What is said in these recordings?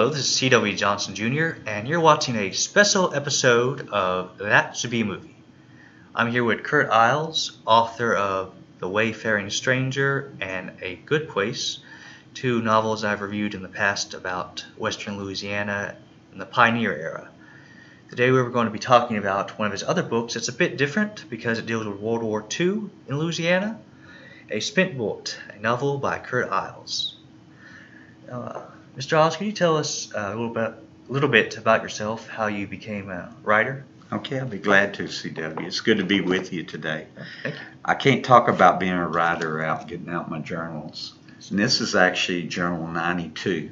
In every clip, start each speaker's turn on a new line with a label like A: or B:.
A: Hello, this is C.W. Johnson Jr., and you're watching a special episode of That Should Be a Movie. I'm here with Curt Iles, author of The Wayfaring Stranger and A Good Place, two novels I've reviewed in the past about Western Louisiana in the Pioneer era. Today we're going to be talking about one of his other books. It's a bit different because it deals with World War II in Louisiana, A Spent Bullet, a novel by Curt Iles. Mr. Iles, can you tell us a little bit about yourself, how you became a writer?
B: Okay, I'll be glad to, CW. It's good to be with you today.
A: Thank you.
B: I can't talk about being a writer without getting out my journals. And this is actually journal 92.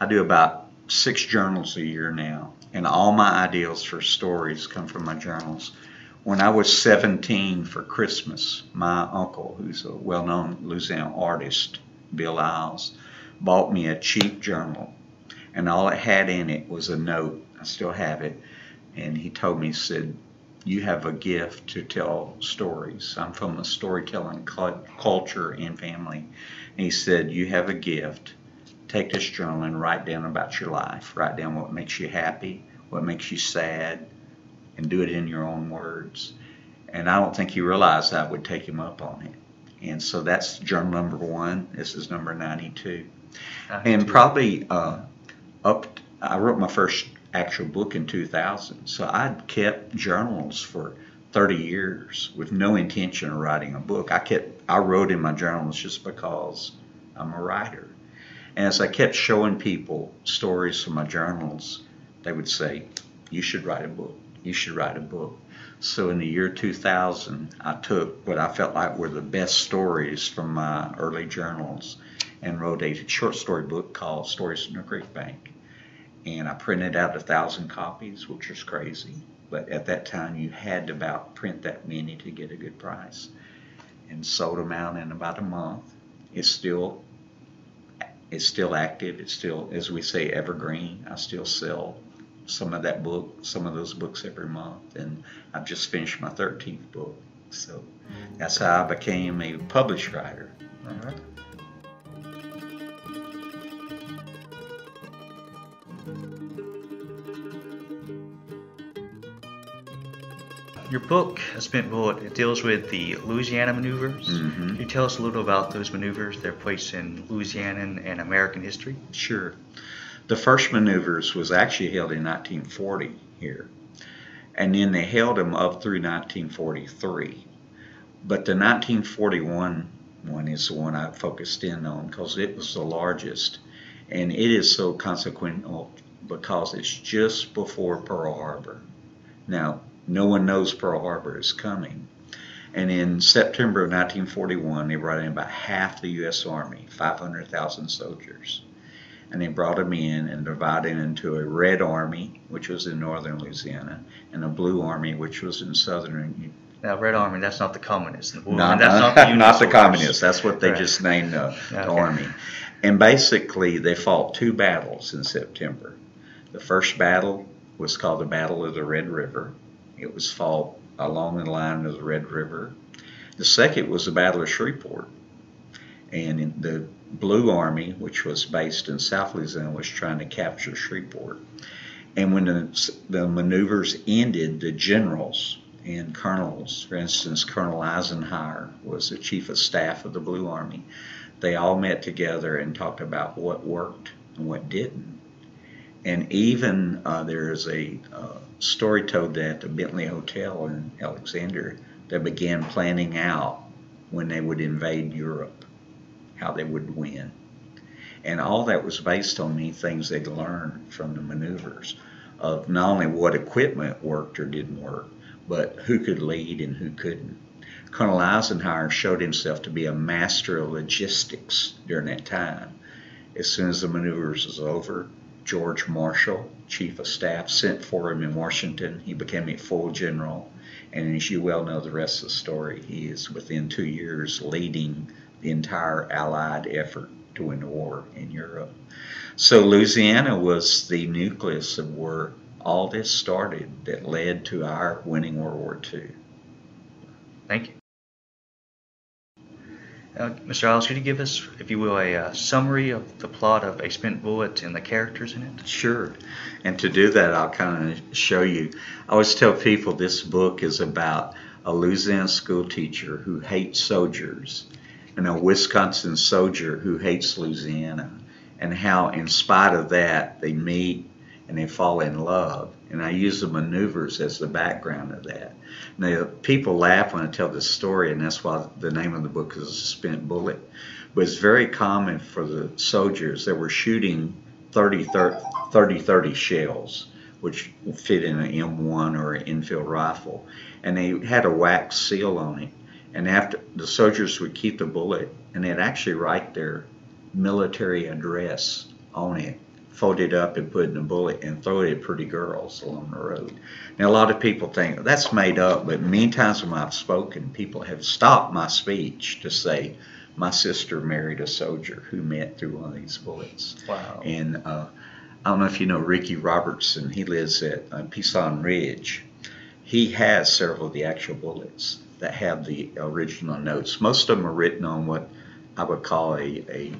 B: I do about 6 journals a year now, and all my ideas for stories come from my journals. When I was 17 for Christmas, my uncle, who's a well-known Louisiana artist, Bill Iles, bought me a cheap journal, and all it had in it was a note. I still have it. And he told me, he said, "You have a gift to tell stories. I'm from a storytelling culture and family." And he said, "You have a gift. Take this journal and write down about your life. Write down what makes you happy, what makes you sad, and do it in your own words." And I don't think he realized I would take him up on it. And so that's journal number 1. This is number 92. And probably I wrote my first actual book in 2000. So I'd kept journals for 30 years with no intention of writing a book. I wrote in my journals just because I'm a writer. And as I kept showing people stories from my journals, they would say, "You should write a book. You should write a book." So in the year 2000, I took what I felt like were the best stories from my early journals and wrote a short story book called Stories from the Creek Bank. And I printed out 1,000 copies, which was crazy. But at that time, you had to about print that many to get a good price. And sold them out in about a month. It's still active. It's still, as we say, evergreen. I still sell some of those books every month. And I've just finished my 13th book. So that's how I became a published writer.
A: All right. Your book, A Spent Bullet, it deals with the Louisiana Maneuverers.
B: Mm-hmm.
A: Can you tell us a little about those maneuvers, their place in Louisiana and American history?
B: Sure. The first maneuvers was actually held in 1940 here. And then they held them up through 1943. But the 1941 one is the one I focused in on because it was the largest. And it is so consequential because it's just before Pearl Harbor. Now, no one knows Pearl Harbor is coming. And in September of 1941, they brought in about half the U.S. Army, 500,000 soldiers. And they brought them in and divided into a Red Army, which was in northern Louisiana, and a Blue Army, which was in southern.
A: Now, Red Army, that's not the communists.
B: That's not the
A: Union soldiers.
B: communists. That's what they
A: Right.
B: just named the
A: Okay.
B: Army. And basically, they fought 2 battles in September. The first battle was called the Battle of the Red River. It was fought along the line of the Red River. The second was the Battle of Shreveport. And in the Blue Army, which was based in South Louisiana, was trying to capture Shreveport. And when the maneuvers ended, the generals and colonels, for instance, Colonel Eisenhower was the chief of staff of the Blue Army, they all met together and talked about what worked and what didn't. And even there's a story told at the Bentley Hotel in Alexander that began planning out when they would invade Europe, how they would win. And all that was based on the things they'd learned from the maneuvers of not only what equipment worked or didn't work, but who could lead and who couldn't. Colonel Eisenhower showed himself to be a master of logistics during that time. As soon as the maneuvers was over, George Marshall, chief of staff, sent for him in Washington. He became a full general. And as you well know the rest of the story, he is within 2 years leading the entire Allied effort to win the war in Europe. So Louisiana was the nucleus of where all this started that led to our winning World War II.
A: Thank you. Mr. Iles, could you give us, if you will, a summary of the plot of A Spent Bullet and the characters in it?
B: Sure. And to do that, I'll kind of show you. I always tell people this book is about a Louisiana school teacher who hates soldiers and a Wisconsin soldier who hates Louisiana, and how in spite of that they meet and they fall in love. And I use the maneuvers as the background of that. Now, people laugh when I tell this story, and that's why the name of the book is A Spent Bullet. But it's very common for the soldiers that were shooting 30 shells, which fit in an M1 or an infield rifle. And they had a wax seal on it. And after the soldiers would keep the bullet, and they'd actually write their military address on it, fold it up and put it in a bullet and throw it at pretty girls along the road. Now, a lot of people think that's made up, but many times when I've spoken, people have stopped my speech to say, my sister married a soldier who met through one of these bullets.
A: Wow.
B: And I don't know if you know Ricky Robertson. He lives at Pison Ridge. He has several of the actual bullets that have the original notes. Most of them are written on what I would call a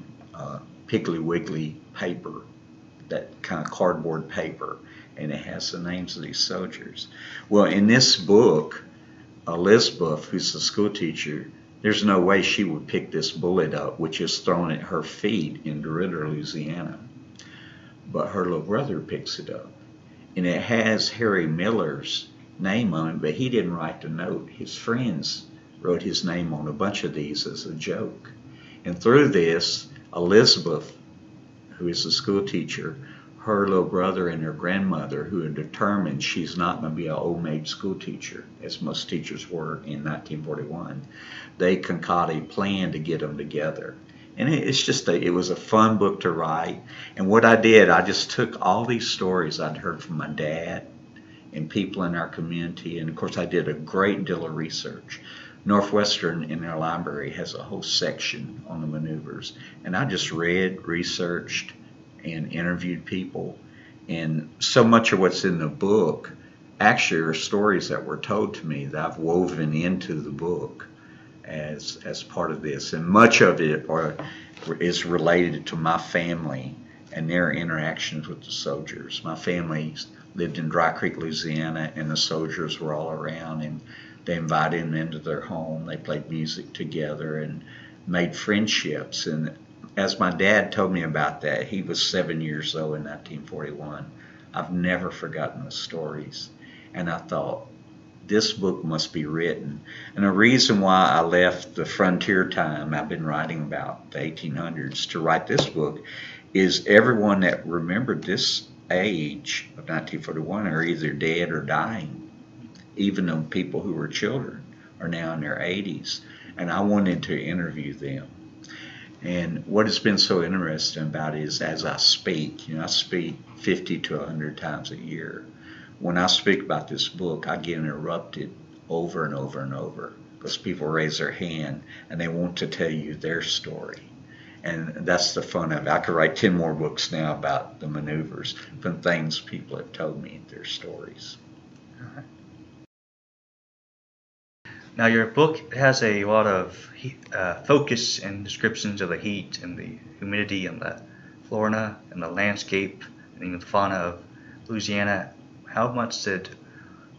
B: Piggly Wiggly paper, that kind of cardboard paper, and it has the names of these soldiers. Well, in this book, Elizabeth, who's the school teacher, there's no way she would pick this bullet up, which is thrown at her feet in DeRidder, Louisiana. But her little brother picks it up, and it has Harry Miller's name on it, but he didn't write the note. His friends wrote his name on a bunch of these as a joke. And through this, Elizabeth, who is the school teacher, her little brother and her grandmother, who are determined she's not going to be an old maid school teacher, as most teachers were in 1941, they concoct a plan to get them together. And it was a fun book to write. And what I did, I just took all these stories I'd heard from my dad and people in our community, and of course I did a great deal of research. Northwestern in their library has a whole section on the maneuvers, and I just read, researched, and interviewed people. And so much of what's in the book actually are stories that were told to me that I've woven into the book as part of this. And much of it is related to my family and their interactions with the soldiers. My family lived in Dry Creek, Louisiana, and the soldiers were all around, and they invited them into their home. They played music together and made friendships. And as my dad told me about that, he was 7 years old in 1941. I've never forgotten the stories. And I thought, this book must be written. And the reason why I left the frontier time I've been writing about, the 1800s, to write this book is everyone that remembered this age of 1941 are either dead or dying. Even the people who were children are now in their 80s. And I wanted to interview them. And what has been so interesting about it is as I speak, I speak 50 to 100 times a year. When I speak about this book, I get interrupted over and over and over because people raise their hand and they want to tell you their story. And that's the fun of it. I could write 10 more books now about the maneuvers from things people have told me, their stories.
A: All right. Now, your book has a lot of focus and descriptions of the heat and the humidity and the flora and the landscape and even the fauna of Louisiana. How much did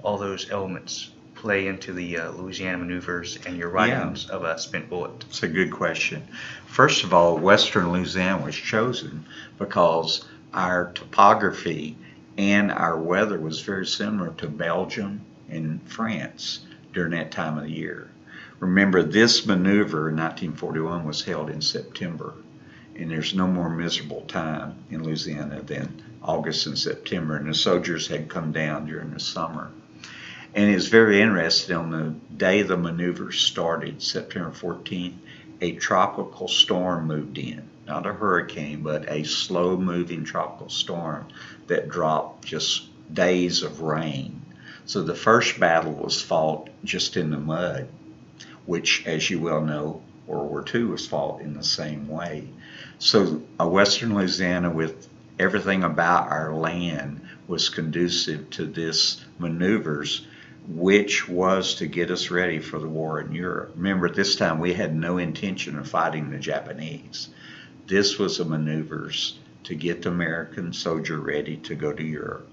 A: all those elements play into the Louisiana Maneuvers and your writings of A Spent Bullet?
B: It's a good question. First of all, Western Louisiana was chosen because our topography and our weather was very similar to Belgium and France during that time of the year. Remember, this maneuver in 1941 was held in September, and there's no more miserable time in Louisiana than August and September, and the soldiers had come down during the summer. And it's very interesting, on the day the maneuver started, September 14th, a tropical storm moved in. Not a hurricane, but a slow-moving tropical storm that dropped just days of rain. So the first battle was fought just in the mud, which, as you well know, World War II was fought in the same way. So Western Louisiana, with everything about our land, was conducive to this maneuvers which was to get us ready for the war in Europe. Remember, at this time we had no intention of fighting the Japanese. This was a maneuvers to get the American soldier ready to go to Europe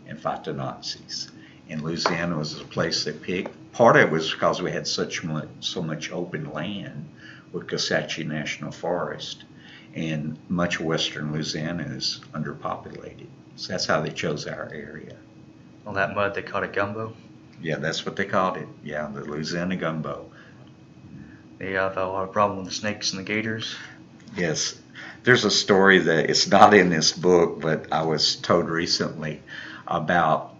B: and fight the Nazis. And Louisiana was the place they picked. Part of it was because we had so much open land with Coxsackie National Forest, and much of western Louisiana is underpopulated. So that's how they chose our area.
A: All that mud, they called it gumbo?
B: Yeah, that's what they called it. Yeah, the Louisiana gumbo.
A: They have a lot of problem with the snakes and the gators.
B: Yes. There's a story that it's not in this book, but I was told recently about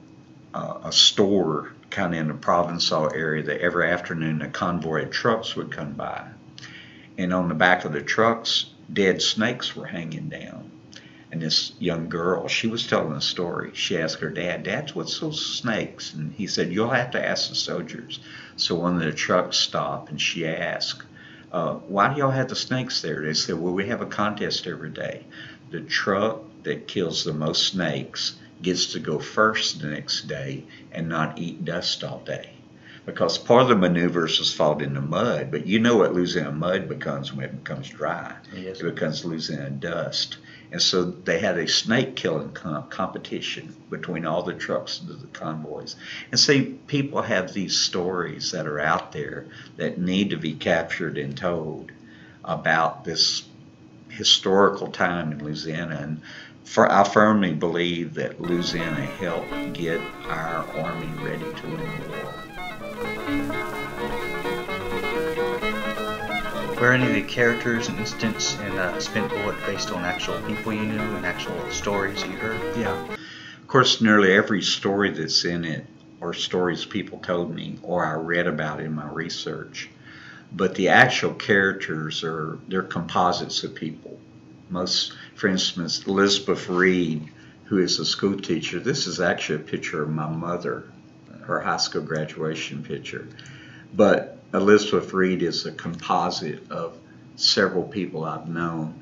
B: a store kind of in the Provençal area that every afternoon a convoy of trucks would come by. And on the back of the trucks, dead snakes were hanging down. And this young girl, she was telling a story. She asked her dad, "Dad, what's those snakes?" And he said, "You'll have to ask the soldiers." So one of the trucks stopped, and she asked, "Why do y'all have the snakes there?" They said, "Well, we have a contest every day. The truck that kills the most snakes gets to go first the next day and not eat dust all day." Because part of the maneuvers was fought in the mud, but you know what Louisiana mud becomes when it becomes dry.
A: Yes.
B: It becomes Louisiana dust. And so they had a snake killing competition between all the trucks and the convoys. And see, people have these stories that are out there that need to be captured and told about this historical time in Louisiana. And I firmly believe that Louisiana helped get our army ready to win the war.
A: Were any of the characters and incidents in Spent Bullet based on actual people you knew and actual stories you heard?
B: Yeah. Of course, nearly every story that's in it are stories people told me or I read about in my research. But the actual characters they're composites of people. For instance, Elizabeth Reed, who is a school teacher, this is actually a picture of my mother, her high school graduation picture. But Elizabeth Reed is a composite of several people I've known.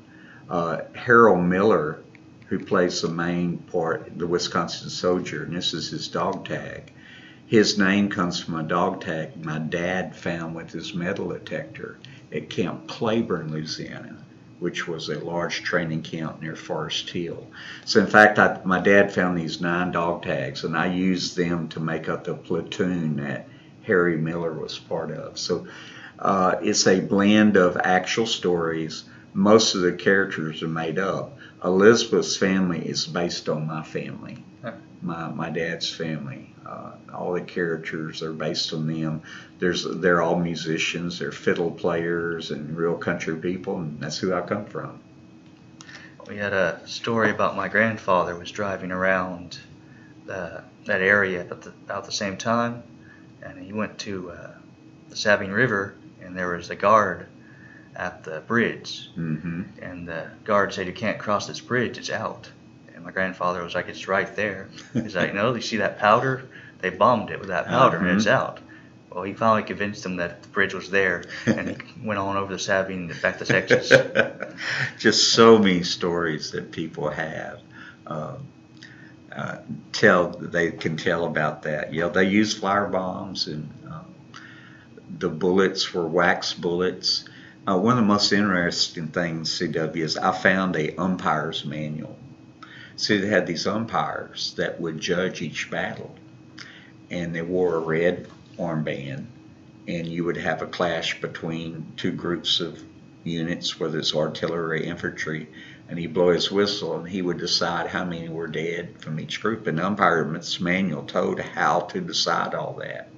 B: Harold Miller, who plays the main part, the Wisconsin soldier, and this is his dog tag. His name comes from a dog tag my dad found with his metal detector at Camp Claiborne, Louisiana, which was a large training camp near Forest Hill. So in fact, my dad found these 9 dog tags, and I used them to make up the platoon that Harry Miller was part of. So it's a blend of actual stories. Most of the characters are made up. Elizabeth's family is based on my family, my dad's family. All the characters are based on them. They're all musicians, they're fiddle players and real country people, and that's who I come from.
A: We had a story about my grandfather was driving around that area about the same time, and he went to the Sabine River, and there was a guard at the bridge.
B: Mm-hmm.
A: And the guard said, "You can't cross this bridge, it's out." And my grandfather was like, "It's right there." He's like, "No, you see that powder? They bombed it with that powder, and it's out." Well, he finally convinced them that the bridge was there, and he went on over the Sabine back to Texas.
B: Just so many stories that people have. They can tell about that. You know, they used fire bombs, and the bullets were wax bullets. One of the most interesting things, CW, is I found a umpire's manual. So they had these umpires that would judge each battle, and they wore a red armband, and you would have a clash between 2 groups of units, whether it's artillery or infantry, and he'd blow his whistle, and he would decide how many were dead from each group. And the umpire's manual told how to decide all that.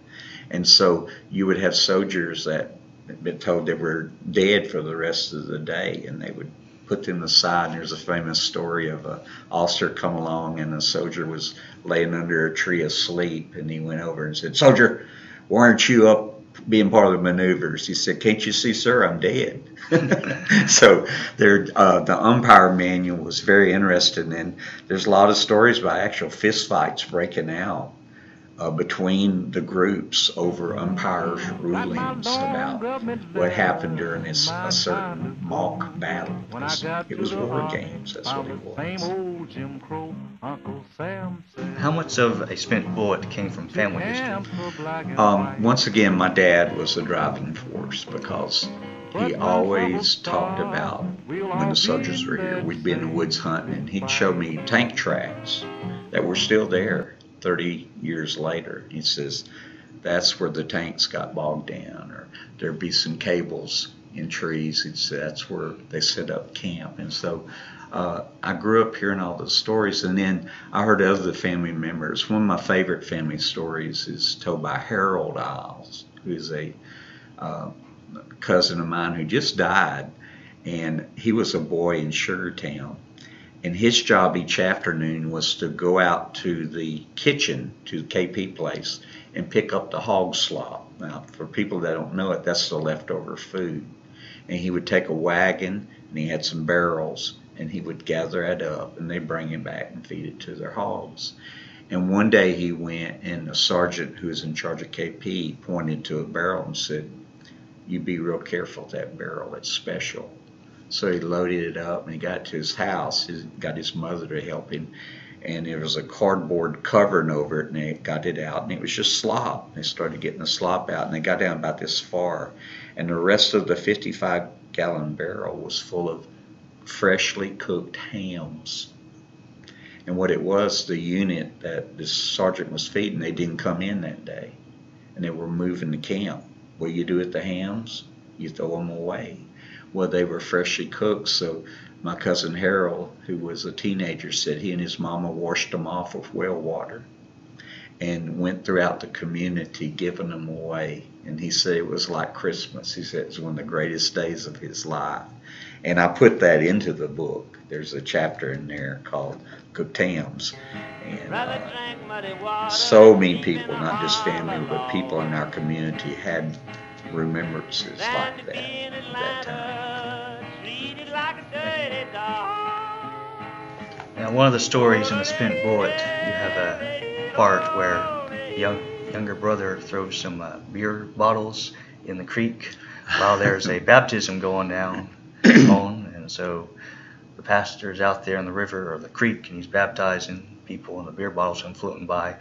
B: And so you would have soldiers that had been told they were dead for the rest of the day, and they would put them aside. And there's a famous story of an officer come along, and a soldier was laying under a tree asleep, and he went over and said, "Soldier, why aren't you up being part of the maneuvers?" He said, "Can't you see, sir, I'm dead." So the umpire manual was very interesting, and there's a lot of stories about actual fist fights breaking out between the groups over umpires' rulings about what happened during a certain mock battle. It was war games, that's what it was.
A: How much of a spent bullet came from family history?
B: Once again, my dad was the driving force because he always talked about when the soldiers were here. We'd be in the woods hunting, and he'd show me tank tracks that were still there 30 years later. He says, that's where the tanks got bogged down, or there'd be some cables in trees. He'd say that's where they set up camp. And so I grew up hearing all those stories, and then I heard other family members. One of my favorite family stories is told by Curt Iles, who is a cousin of mine who just died, and he was a boy in Sugartown. And his job each afternoon was to go out to the kitchen, to the KP place, and pick up the hog slop. Now, for people that don't know it, that's the leftover food. And he would take a wagon, and he had some barrels, and he would gather it up, and they'd bring it back and feed it to their hogs. And one day he went, and the sergeant who was in charge of KP pointed to a barrel and said, you be real careful with that barrel, it's special. So he loaded it up, and he got to his house. He got his mother to help him, and there was a cardboard covering over it, and they got it out, and it was just slop. They started getting the slop out, and they got down about this far, and the rest of the 55-gallon barrel was full of freshly cooked hams. And what it was, the unit that the sergeant was feeding, they didn't come in that day, and they were moving the camp. What do you do with the hams? You throw them away. Well, they were freshly cooked, so my cousin Harold, who was a teenager, said he and his mama washed them off with well water and went throughout the community giving them away. And he said it was like Christmas. He said it was one of the greatest days of his life. And I put that into the book. There's a chapter in there called Cooked Hams. And so many people, not just family, but people in our community had remembrances like that at that time.
A: Now, one of the stories in The Spent Bullet, you have a part where the younger brother throws some beer bottles in the creek while there's a baptism going down on, and so the pastor's out there in the river or the creek, and he's baptizing people, and the beer bottles come floating by.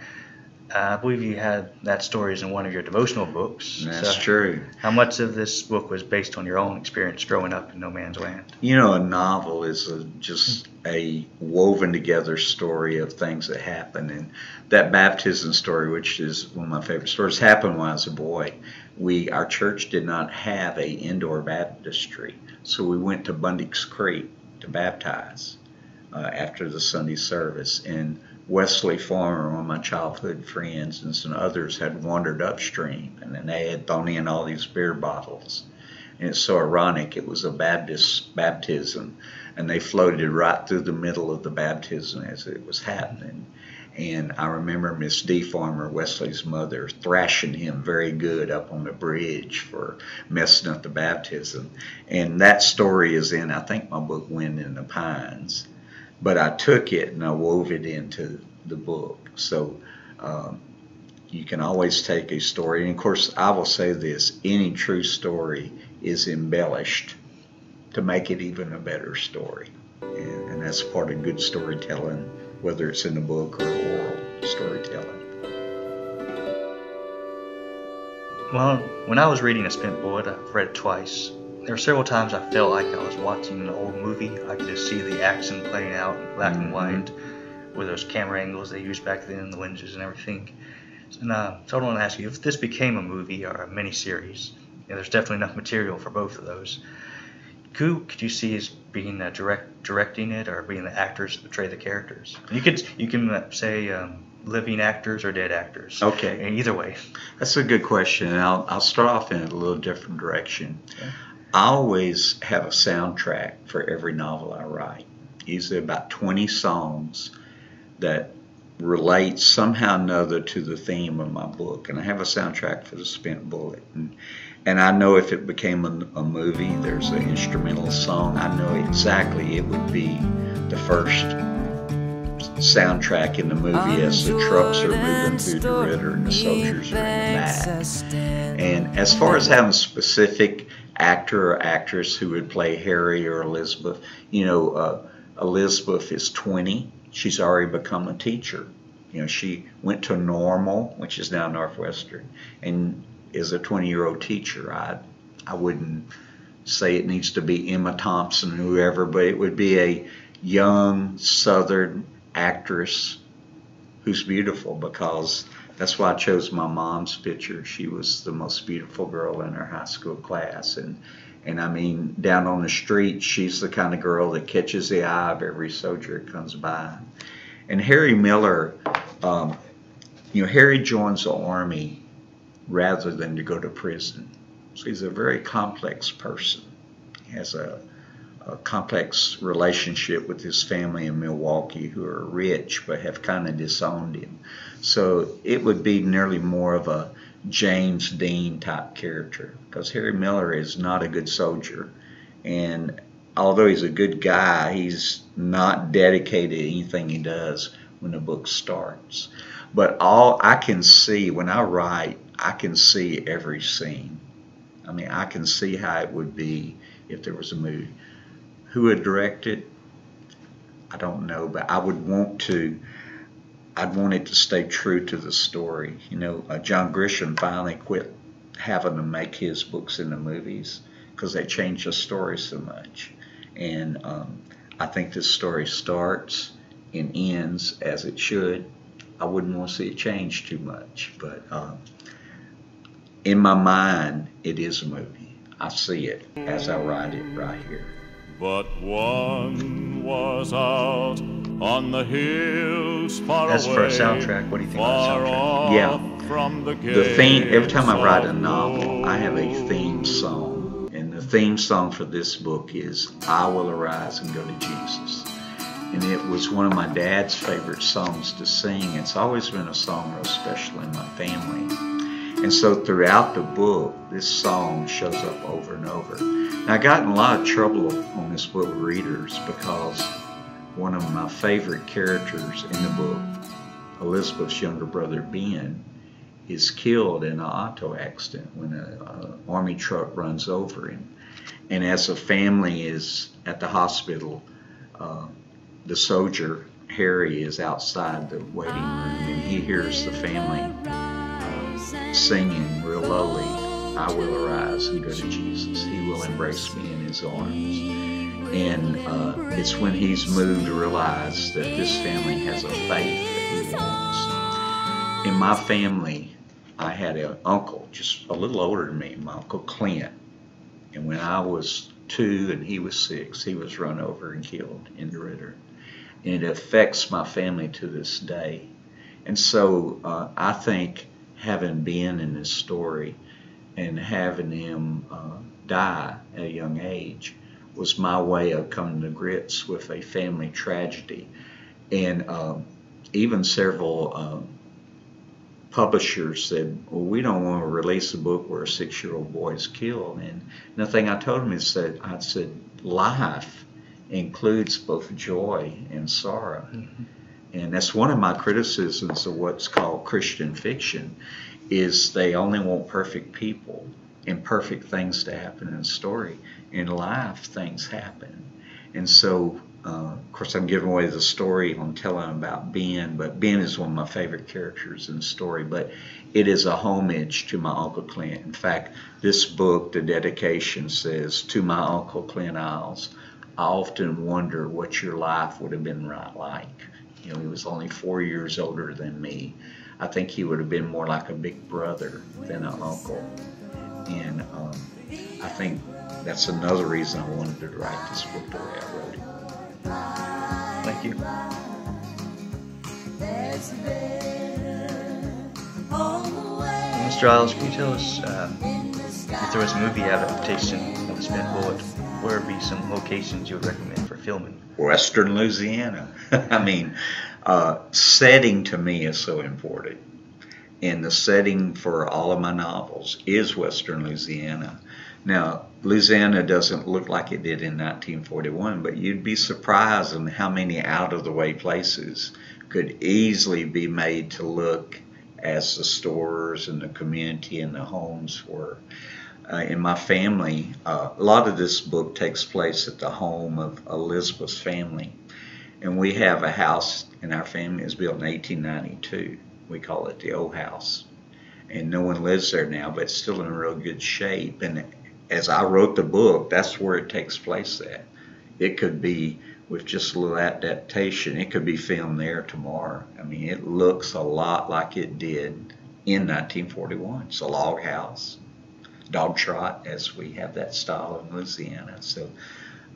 A: I believe you had that story in one of your devotional books.
B: That's true.
A: How much of this book was based on your own experience growing up in no man's land?
B: You know, a novel is just a woven together story of things that happen. And that baptism story, which is one of my favorite stories, happened when I was a boy. Our church did not have an indoor baptistry, so we went to Bundy's Creek to baptize after the Sunday service. And Wesley Farmer, one of my childhood friends, and some others had wandered upstream, and then they had thrown in all these beer bottles. And it's so ironic, it was a Baptist baptism, and they floated right through the middle of the baptism as it was happening. And I remember Miss D. Farmer, Wesley's mother, thrashing him very good up on the bridge for messing up the baptism. And that story is in, I think, my book, Wind in the Pines. But I took it and I wove it into the book. So you can always take a story. And of course, I will say this, any true story is embellished to make it even a better story. And that's part of good storytelling, whether it's in a book or oral storytelling.
A: Well, when I was reading A Spent Bullet, I've read it twice. There were several times I felt like I was watching an old movie. I could just see the action playing out in black and white with those camera angles they used back then, the lenses and everything. And so I want to ask you, if this became a movie or a miniseries, there's definitely enough material for both of those. Who could you see as being directing it, or being the actors that portray the characters? You can say living actors or dead actors.
B: Okay.
A: Either way.
B: That's a good question, and I'll start off in a little different direction. Okay. I always have a soundtrack for every novel I write. Usually about 20 songs that relate somehow or another to the theme of my book. And I have a soundtrack for The Spent Bullet. And I know if it became a movie, there's an instrumental song, I know exactly it would be the first soundtrack in the movie as the trucks are moving through DeRidder and the soldiers are in the back. And as far as having a specific actor or actress who would play Harry or Elizabeth, you know, Elizabeth is 20. She's already become a teacher. You know, she went to Normal, which is now Northwestern, and is a 20-year-old teacher. I wouldn't say it needs to be Emma Thompson or whoever, but it would be a young Southern actress who's beautiful, because that's why I chose my mom's picture. She was the most beautiful girl in her high school class, and I mean, down on the street, she's the kind of girl that catches the eye of every soldier that comes by. And Harry Miller, you know, Harry joins the Army rather than to go to prison. So he's a very complex person. He has a complex relationship with his family in Milwaukee, who are rich but have kind of disowned him. So it would be nearly more of a James Dean type character, because Harry Miller is not a good soldier, and although he's a good guy, he's not dedicated to anything he does when the book starts. But all I can see when I write, I can see every scene. I mean, I can see how it would be if there was a movie. Who would direct it? I don't know, but I would want to. I'd want it to stay true to the story. You know, John Grisham finally quit having to make his books into movies because they change the story so much. And I think this story starts and ends as it should. I wouldn't want to see it change too much, but in my mind, it is a movie. I see it as I write it right here.
C: But one was out on the hills far away.
A: As for a soundtrack, what do you think about the soundtrack?
B: Yeah, the theme. Every time I write a novel, I have a theme song, and the theme song for this book is "I Will Arise and Go to Jesus." And it was one of my dad's favorite songs to sing. It's always been a song real special in my family. And so throughout the book, this song shows up over and over. Now, I got in a lot of trouble on this book with readers because one of my favorite characters in the book, Elizabeth's younger brother Ben, is killed in an auto accident when an army truck runs over him. And as the family is at the hospital, the soldier, Harry, is outside the waiting room, and he hears the family singing real lowly, "I will arise and go to Jesus. He will embrace me in his arms." And it's when he's moved to realize that this family has a faith that he wants. In my family, I had an uncle, just a little older than me, my Uncle Clint. And when I was 2 and he was 6, he was run over and killed in DeRidder. And it affects my family to this day. And so I think having been in this story and having him die at a young age was my way of coming to grips with a family tragedy. And even several publishers said, well, we don't want to release a book where a 6-year-old boy is killed. And the thing I told them is that I said, life includes both joy and sorrow. Mm-hmm. And that's one of my criticisms of what's called Christian fiction, is they only want perfect people and perfect things to happen in a story. In life, things happen. And so, of course, I'm giving away the story I'm telling about Ben, but Ben is one of my favorite characters in the story. But it is a homage to my Uncle Clint. In fact, this book, the dedication says, "To my Uncle Curt Iles, I often wonder what your life would have been like." You know, he was only 4 years older than me. I think he would have been more like a big brother than an uncle. And I think that's another reason I wanted to write this book the way I wrote it.
A: Thank you. Mr. Iles, can you tell us if there was a movie adaptation of The Spent Bullet, where would be some locations you would recommend for filming?
B: Western Louisiana. I mean, setting to me is so important. And the setting for all of my novels is Western Louisiana. Now, Louisiana doesn't look like it did in 1941, but you'd be surprised in how many out-of-the-way places could easily be made to look as the stores and the community and the homes were. In my family, a lot of this book takes place at the home of Elizabeth's family. And we have a house in our family. It was built in 1892. We call it the old house. And no one lives there now, but it's still in real good shape. And as I wrote the book, that's where it takes place at. It could be, with just a little adaptation, it could be filmed there tomorrow. I mean, it looks a lot like it did in 1941. It's a log house, dog trot, as we have that style in Louisiana. So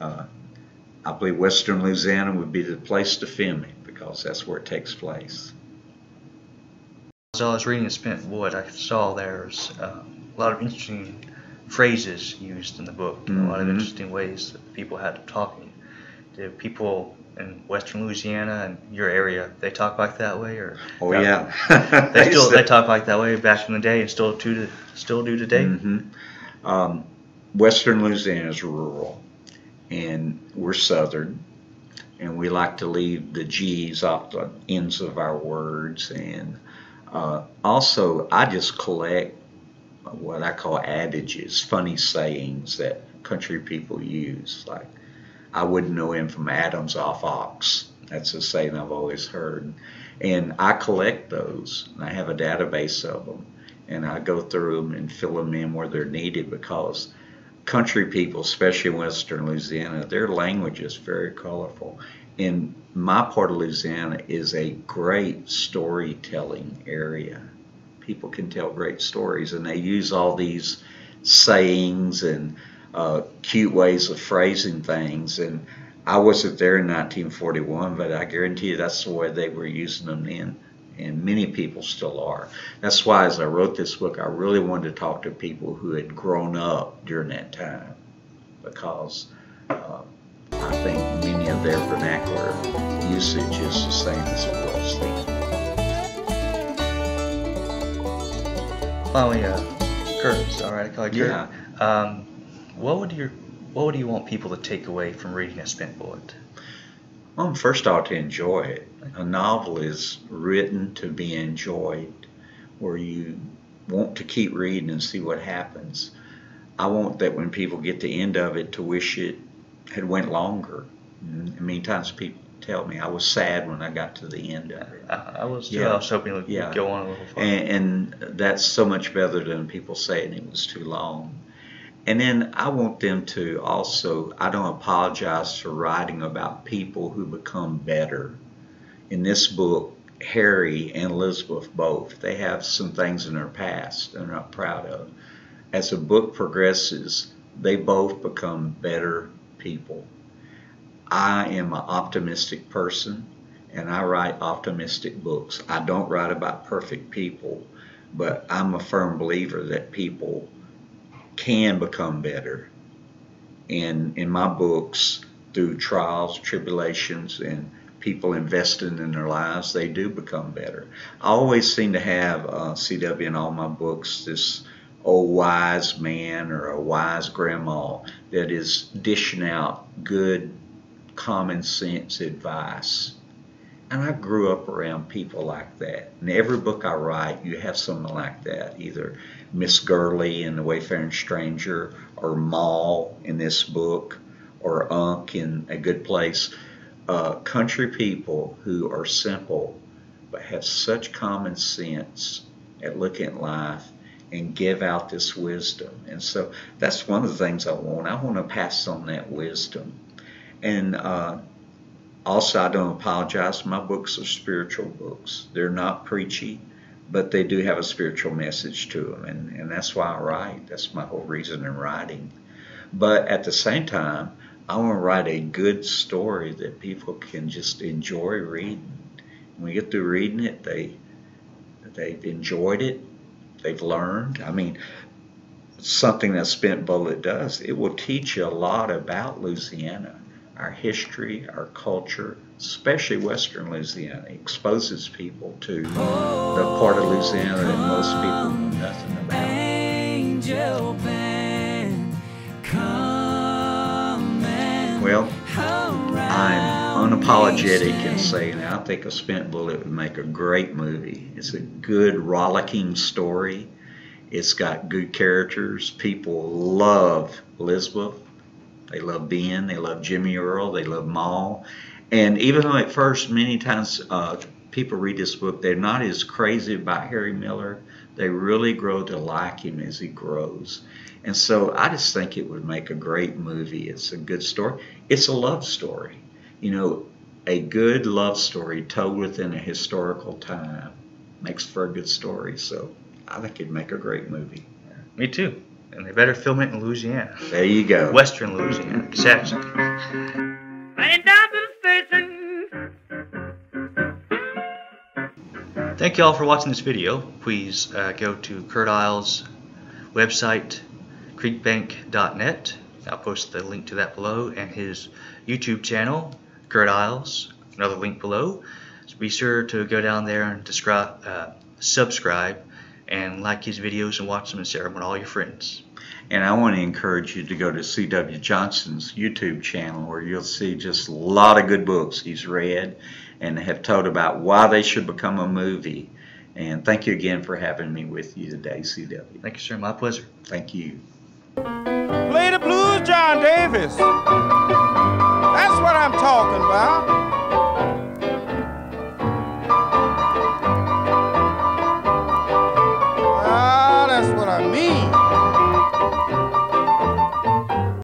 B: I believe Western Louisiana would be the place to film it because that's where it takes place.
A: As I was reading Spent Wood, I saw there's a lot of interesting phrases used in the book, a lot of interesting ways that people had of talking. Do people in Western Louisiana and your area, they talk like that way, or?
B: Oh yeah,
A: they talk like that way back in the day and still do today.
B: Western Louisiana is rural, and we're southern, and we like to leave the G's off the ends of our words. And also, I just collect what I call adages, funny sayings that country people use. Like, I wouldn't know him from Adam's off ox. That's a saying I've always heard. And I collect those, and I have a database of them. And I go through them and fill them in where they're needed, because country people, especially in Western Louisiana, their language is very colorful. And my part of Louisiana is a great storytelling area. People can tell great stories, and they use all these sayings and cute ways of phrasing things. And I wasn't there in 1941, but I guarantee you that's the way they were using them then, and many people still are. That's why, as I wrote this book, I really wanted to talk to people who had grown up during that time, because I think many of their vernacular usage is the same as it was then.
A: Finally, Curt, it's all right, I call you Curt.
B: Yeah.
A: What would you want people to take away from reading A Spent Bullet?
B: Well, first off, to enjoy it. A novel is written to be enjoyed, where you want to keep reading and see what happens. I want that when people get to the end of it to wish it had went longer. And many times people tell me I was sad when I got to the end of it.
A: I was too. Yeah. I was hoping it would go on a little farther.
B: And that's so much better than people saying it was too long. And then I want them to also, I don't apologize for writing about people who become better. In this book, Harry and Elizabeth both, they have some things in their past they're not proud of. As the book progresses, they both become better people. I am an optimistic person, and I write optimistic books. I don't write about perfect people, but I'm a firm believer that people can become better. And in my books, through trials, tribulations, and people investing in their lives, they do become better. I always seem to have CW in all my books, this old wise man or a wise grandma that is dishing out good common sense advice. And I grew up around people like that. In every book I write, you have something like that, either Miss Gurley in The Wayfaring Stranger, or Maul in this book, or Unc in A Good Place. Country people who are simple but have such common sense at looking at life and give out this wisdom. And so that's one of the things I want. I want to pass on that wisdom. And also, I don't apologize. My books are spiritual books. They're not preachy, but they do have a spiritual message to them. And that's why I write. That's my whole reason in writing. But at the same time, I want to write a good story that people can just enjoy reading. When we get through reading it, they've enjoyed it. They've learned. I mean, something that Spent Bullet does, it will teach you a lot about Louisiana. Our history, our culture, especially Western Louisiana, exposes people to the part of Louisiana that most people know nothing about. Angel band, come and well, I'm unapologetic in saying I think A Spent Bullet would make a great movie. It's a good, rollicking story. It's got good characters. People love Elizabeth. They love Ben. They love Jimmy Earl. They love Ma. And even though at first many times people read this book, they're not as crazy about Harry Miller. They really grow to like him as he grows. And so I just think it would make a great movie. It's a good story. It's a love story. You know, a good love story told within a historical time makes for a good story. So I think it'd make a great movie.
A: Me too. And they better film it in Louisiana.
B: There you go.
A: Western Louisiana, exactly. Thank you all for watching this video. Please go to Curt Iles' website, creekbank.net. I'll post the link to that below, and his YouTube channel, Curt Iles, another link below. So be sure to go down there and subscribe and like his videos and watch them and share them with all your friends.
B: And I want to encourage you to go to C.W. Johnson's YouTube channel, where you'll see just a lot of good books he's read and have told about why they should become a movie. And thank you again for having me with you today, C.W.
A: Thank you, sir. My pleasure.
B: Thank you.
D: Play the blues, John Davis.